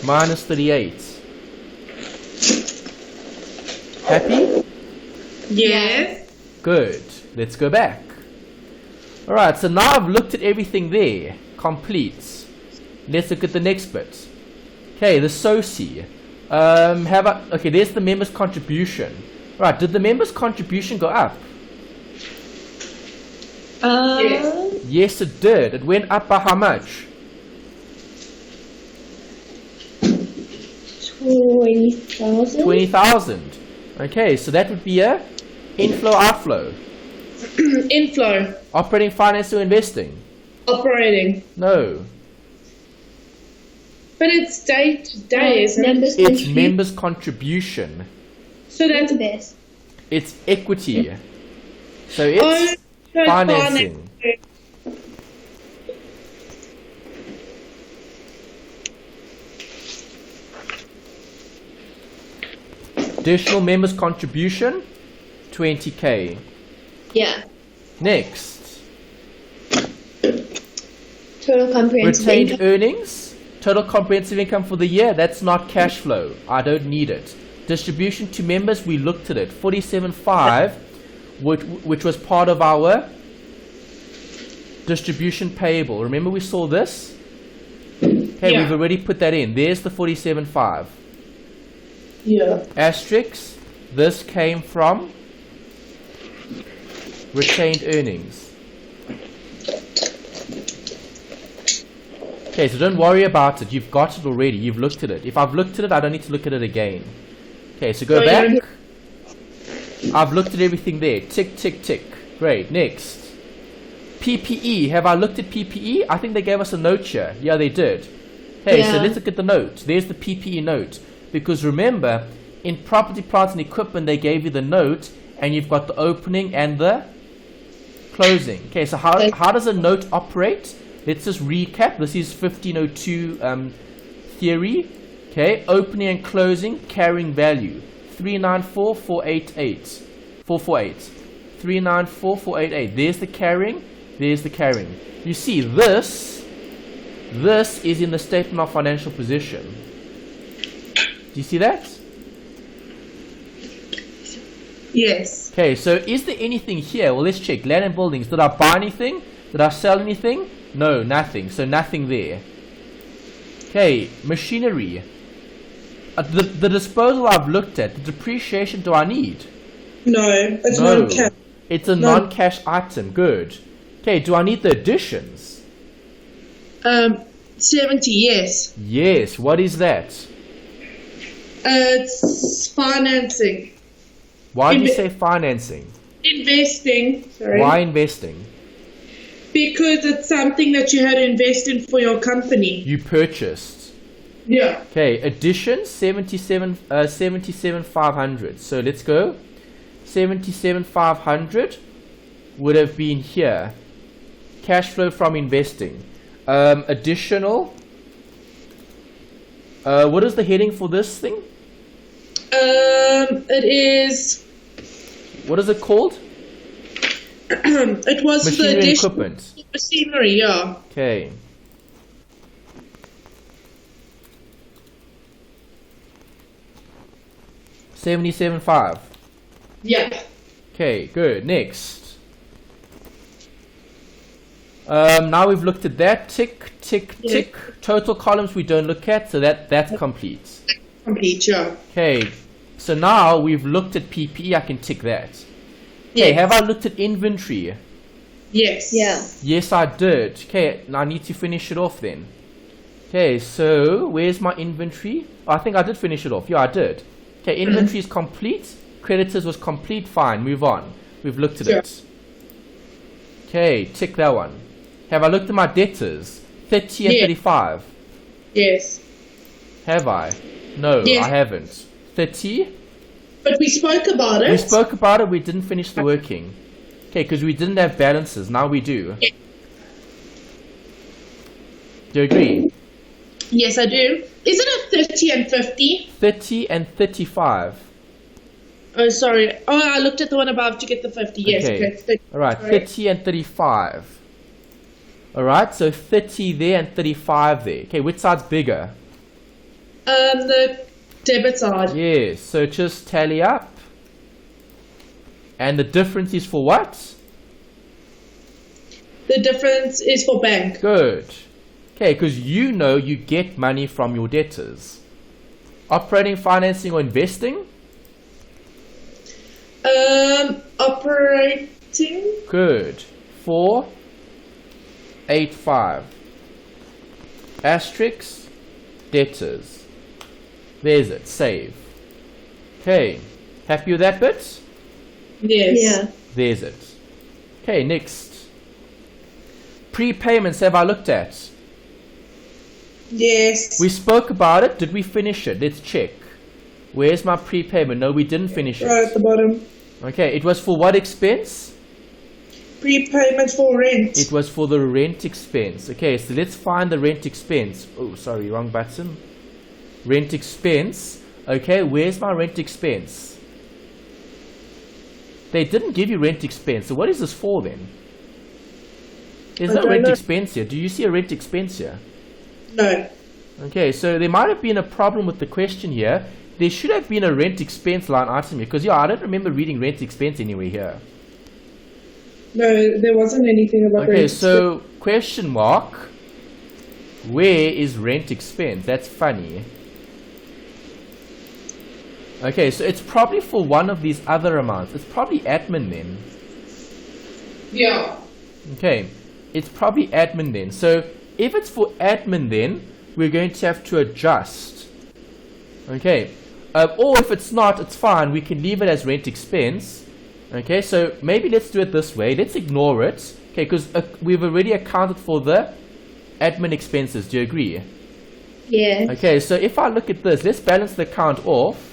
Minus 38. Happy? Yes. Good. Let's go back. Alright, so now I've looked at everything there. Complete. Let's look at the next bit. Okay, the SOCI. Okay, there's the members' contribution. Right, did the members' contribution go up? Yes. Yes, it did. It went up by how much? 20,000. 20,000. Okay, so that would be a inflow outflow. Inflow. Operating, finance, or investing? Operating. No. But it's day to day, isn't it? It's members' contribution. So that's best. It's equity. So it's financing. Additional members' contribution, 20k. Yeah. Next, Total comprehensive retained income. earnings, total comprehensive income for the year. That's not cash flow. I don't need it. Distribution to members, we looked at it. 47.5, which was part of our distribution payable. Remember we saw this? Okay, Yeah. we've already put that in. There's the 47.5. Yeah. Asterisk, this came from retained earnings. Okay, so don't worry about it. You've got it already. You've looked at it. If I've looked at it, I don't need to look at it again. Okay, so go back. I've looked at everything there. Tick, tick, tick. Great. Next. PPE. Have I looked at PPE? I think they gave us a note here. Yeah, they did. Hey, so Yeah. let's look at the note. There's the PPE note. Because remember, in property, plant, and equipment, they gave you the note, and you've got the opening and the closing. Okay, so how does a note operate? Let's just recap. This is 1502 theory. Okay, opening and closing, carrying value. 394,488. 448. 394,488. There's the carrying. There's the carrying. You see, this is in the statement of financial position. Do you see that? Yes. Okay, so is there anything here? Well, let's check. Land and buildings. Did I buy anything? Did I sell anything? No, nothing. So nothing there. Okay, machinery. The disposal I've looked at. The depreciation do I need? No, it's No. non-cash. It's a No. non-cash item. Good. Okay, do I need the additions? 70, yes. Yes. What is that? It's financing. Why do you say financing? Investing. Sorry. Why investing? Because it's something that you had to invest in for your company. You purchased. Yeah. Okay, addition 77,500. So let's go. 77,500 would have been here. Cash flow from investing. Additional. What is the heading for this thing? It is. What is it called? It was Machinery the and additional equipment. machinery. Yeah. Okay. $77,500. Yeah. Okay, good. Next. Now we've looked at that. Tick, tick, Yeah. tick. Total columns we don't look at, so that's complete. Complete. Yeah. Okay, so now we've looked at PPE. I can tick that. Okay, Yes. have I looked at inventory? Yes. Yeah. Yes, I did. Okay, now I need to finish it off then. Okay, so where's my inventory? Oh, I think I did finish it off. Yeah, I did. Okay, inventory is complete. Creditors was complete. Fine, move on. We've looked at Sure. it. Okay, tick that one. Have I looked at my debtors? 30 and Yeah. 35. Yes. Have I? No, Yes. I haven't. 30? But we spoke about it. We spoke about it, we didn't finish the working. Okay, because we didn't have balances. Now we do. Yeah. Do you agree? Yes, I do. Isn't it 30 and 50? 30 and 35. Oh, sorry. Oh, I looked at the one above to get the 50. Yes. Okay. it's 30. Alright, Sorry. 30 and 35. Alright, so 30 there and 35 there. Okay, which side's bigger? The debit side. Yes, so just tally up. And the difference is for what? The difference is for bank. Good. Okay, because you know you get money from your debtors. Operating, financing, or investing? Operating. Good. 485. Asterisk, debtors. There's it, save. Okay, happy with that bit? Yes. Yeah. There's it. Okay, next. Prepayments have I looked at? Yes. We spoke about it. Did we finish it? Let's check. Where's my prepayment? No, we didn't finish Right at it. the bottom. Okay, it was for what expense? Prepayment for rent. It was for the rent expense. Okay, so let's find the rent expense. Oh, sorry, wrong button. Rent expense. Okay, where's my rent expense? They didn't give you rent expense. So what is this for then? There's I no don't rent know. expense here. Do you see a rent expense here? No. Okay, so there might have been a problem with the question here. There should have been a rent expense line item here. Because, yeah, I don't remember reading rent expense anywhere here. No, there wasn't anything about Okay, rent. so question mark. Where is rent expense? That's funny. Okay, so it's probably for one of these other amounts. It's probably admin then. Yeah. Okay, it's probably admin then. So if it's for admin then, we're going to have to adjust. Okay, or if it's not, it's fine. We can leave it as rent expense. Okay, so maybe let's do it this way. Let's ignore it. Okay, because we've already accounted for the admin expenses. Do you agree? Yeah. Okay, so if I look at this, let's balance the account off.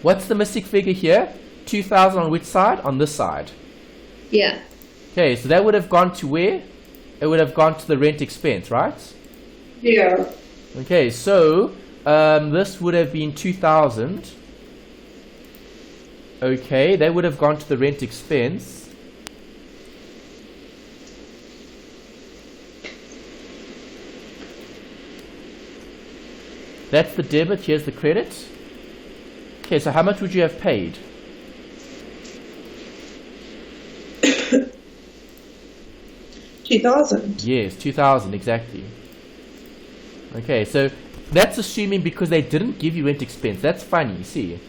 What's the missing figure here? 2,000 on which side? On this side. Yeah. Okay, so that would have gone to where? It would have gone to the rent expense, right? Yeah. Okay, so this would have been 2,000. Okay, that would have gone to the rent expense. That's the debit, here's the credit. Okay, so how much would you have paid? $2,000. Yes, 2,000 exactly. Okay, so that's assuming because they didn't give you rent expense. That's funny, see?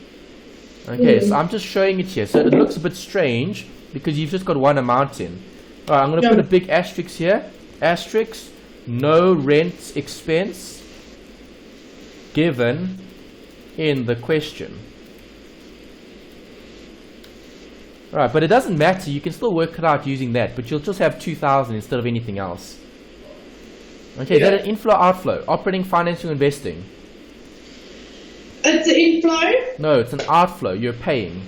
Okay, so I'm just showing it here. So it looks a bit strange because you've just got one amount in. Alright, I'm going to put a big asterisk here. Asterisk, no rent expense given in the question. Right, but it doesn't matter. You can still work it out using that, but you'll just have 2,000 instead of anything else. Okay, is that an inflow, outflow? Operating, financing, or investing? It's an inflow. No, it's an outflow. You're paying.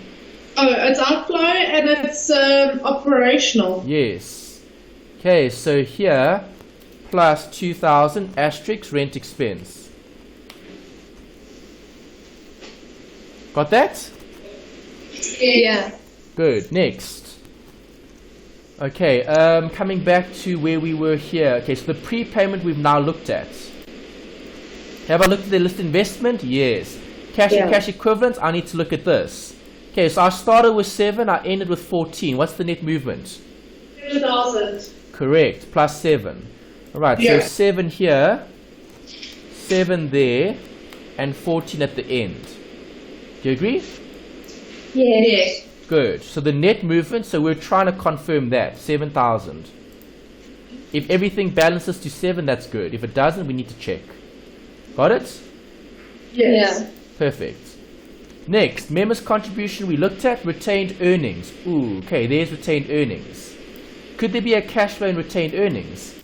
Oh, it's outflow and it's operational. Yes. Okay, so here, plus 2,000 asterisk rent expense. Got that? Yeah. Good. Next. Okay, coming back to where we were here. Okay, so the prepayment we've now looked at. Have I looked at the list investment? Yes. Cash and cash equivalents, I need to look at this. Okay, so I started with 7, I ended with 14. What's the net movement? 7,000. Correct, plus 7. Alright, so 7 here, 7 there, and 14 at the end. Do you agree? Yes. Good. So the net movement, so we're trying to confirm that, 7,000. If everything balances to 7, that's good. If it doesn't, we need to check. Got it? Yes. Yeah. Perfect. Next, members' contribution we looked at, retained earnings. Ooh, okay, there's retained earnings. Could there be a cash flow in retained earnings?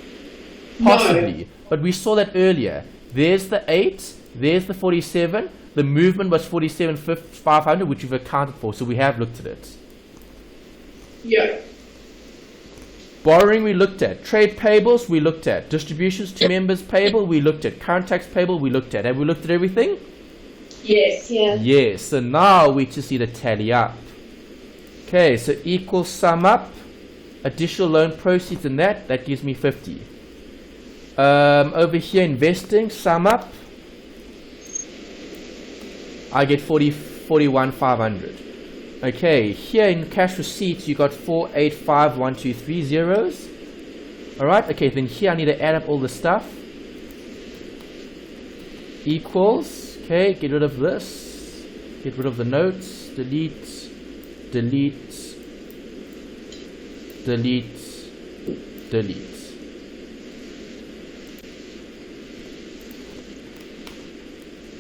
Possibly, but we saw that earlier. There's the 8, there's the 47. The movement was 47,500, which we've accounted for, so we have looked at it. Yeah. Borrowing we looked at. Trade payables we looked at. Distributions to members payable we looked at. Current tax payable we looked at. Have we looked at everything? Yes. Yeah. Yes, so now we just need to tally up. Okay, so equal sum up, additional loan proceeds and that gives me 50. Over here investing, sum up, I get 41,500. Okay, here in cash receipts you got 485,123 zeros. Alright, okay, then here I need to add up all the stuff. Equals, okay, get rid of this, get rid of the notes, delete, delete, delete, delete.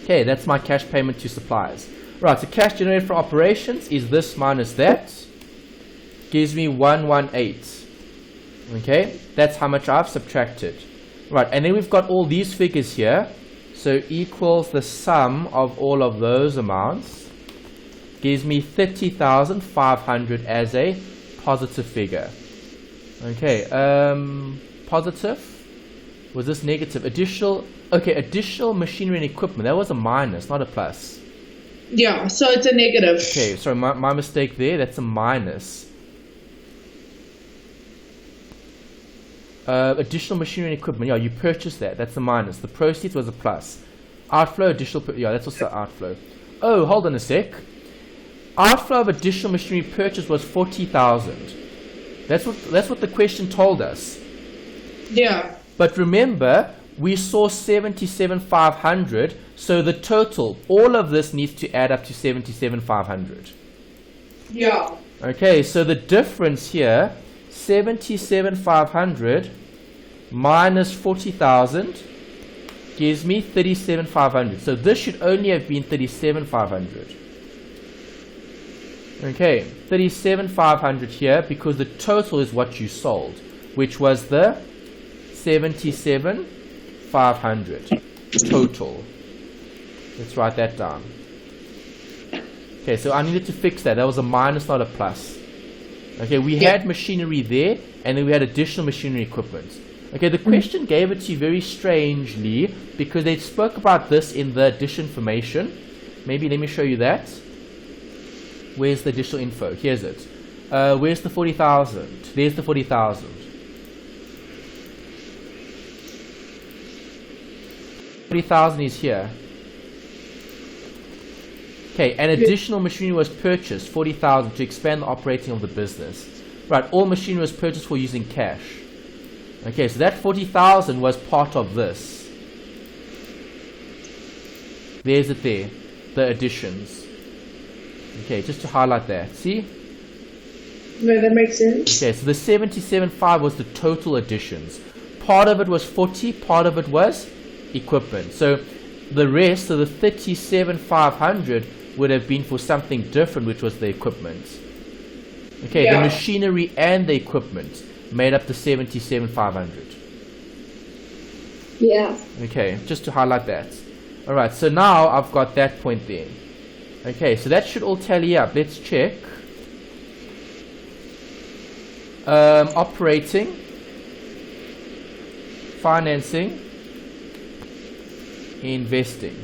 Okay, that's my cash payment to suppliers. Right, so cash generated from operations is this minus that. Gives me 118. Okay, that's how much I've subtracted. Right, and then we've got all these figures here. So equals the sum of all of those amounts. Gives me 30,500 as a positive figure. Okay, positive. Was this negative? Additional machinery and equipment. That was a minus, not a plus. Yeah, so it's a negative. Okay, sorry, my mistake there. That's a minus. Additional machinery and equipment. Yeah, you purchased that. That's a minus. The proceeds was a plus. Outflow, additional. Yeah, that's also outflow. Oh, hold on a sec. Outflow of additional machinery purchase was 40,000. That's what the question told us. Yeah. But remember, we saw 77,500, so the total, all of this needs to add up to 77,500. Yeah. Okay, so the difference here, 77,500 minus 40,000 gives me 37,500. So this should only have been 37,500. Okay, 37,500 here because the total is what you sold, which was the 77,500 total. Let's write that down. Okay, so I needed to fix that. That was a minus, not a plus. Okay, we had machinery there, and then we had additional machinery equipment. Okay, the question gave it to you very strangely because they spoke about this in the addition information. Maybe let me show you that. Where's the additional info? Here's it. Where's the 40,000? There's the 40,000. 40,000 is here. Okay, and additional machinery was purchased, 40,000, to expand the operating of the business. Right, all machinery was purchased for using cash. Okay, so that 40,000 was part of this. There's it there, the additions. Okay, just to highlight that. See? No, that makes sense. Okay, so the 77.5 was the total additions. Part of it was 40, part of it was equipment. So the rest, so the 37,500 would have been for something different, which was the equipment. Okay, Yeah. the machinery and the equipment made up the 77,500. Yeah. Okay, just to highlight that. Alright, so now I've got that point there. Okay, so that should all tally up. Let's check. Operating, financing, investing.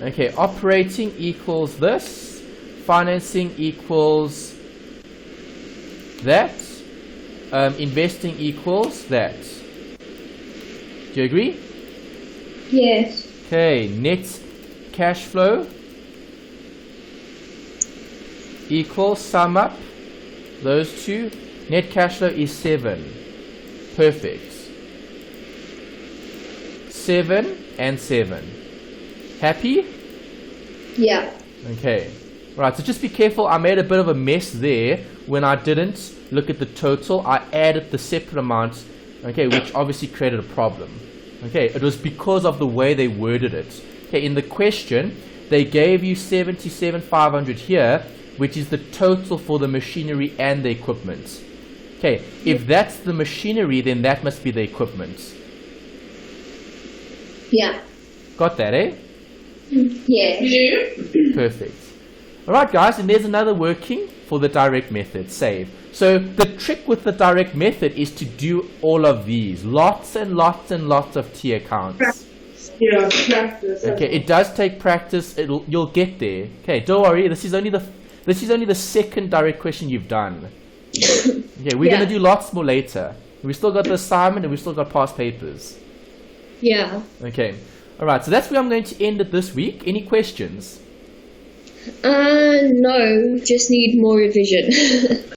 Okay, operating equals this, financing equals that, investing equals that. Do you agree? Yes. Okay, net cash flow equals, sum up those two. Net cash flow is 7. Perfect. 7 and 7. Happy? Yeah. Okay. Right, so just be careful. I made a bit of a mess there when I didn't look at the total. I added the separate amounts, okay, which obviously created a problem. Okay, it was because of the way they worded it. Okay, in the question, they gave you 77,500 here, which is the total for the machinery and the equipment. Okay, if that's the machinery, then that must be the equipment. Yeah. Got that, eh? Yeah. Yeah. Perfect. Alright guys, and there's another working for the direct method, save. So the trick with the direct method is to do all of these. Lots and lots and lots of T accounts. Yeah, practice. Okay, it does take practice. You'll get there. Okay, don't worry. This is only the second direct question you've done. Okay, we're Yeah. gonna do lots more later. We still got the assignment and we still got past papers. Yeah. Okay. Alright, so that's where I'm going to end it this week. Any questions? No, just need more revision.